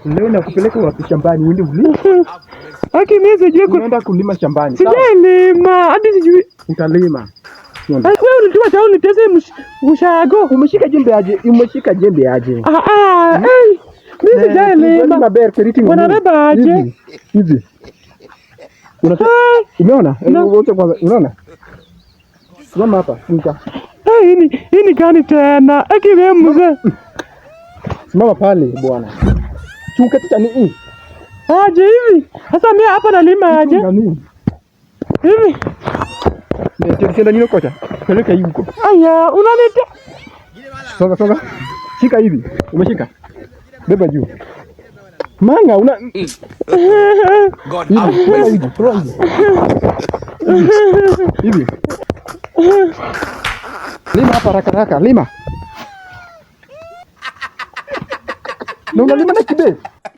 Leo nakupeleka wapi shambani uende ulime? Haki mimi sijui unaenda kulima shambani. Sijalima, hadi sijui utalima. Wewe unatuma tao nitese mshago. Umeshika jembe aje? Umeshika jembe aje? Mimi sijalima. Maber keriti ngoni. Wanabeba aje? Hivi. Umeona? Wote kwanza unaona? Simama hapa, nika. Hii ni gani tena? Haki wewe mzee. Simama pale bwana. Chuka ticha ni hii. Aje hivi? Sasa mimi hapa nalima aje? Hivi. Ndio nini kocha? Peleka hivi huko. Aya, unanita. Songa. Shika hivi. Umeshika? Beba juu. Manga una God hivi. Hivi. Lima hapa haraka, lima. Unalima na kibe.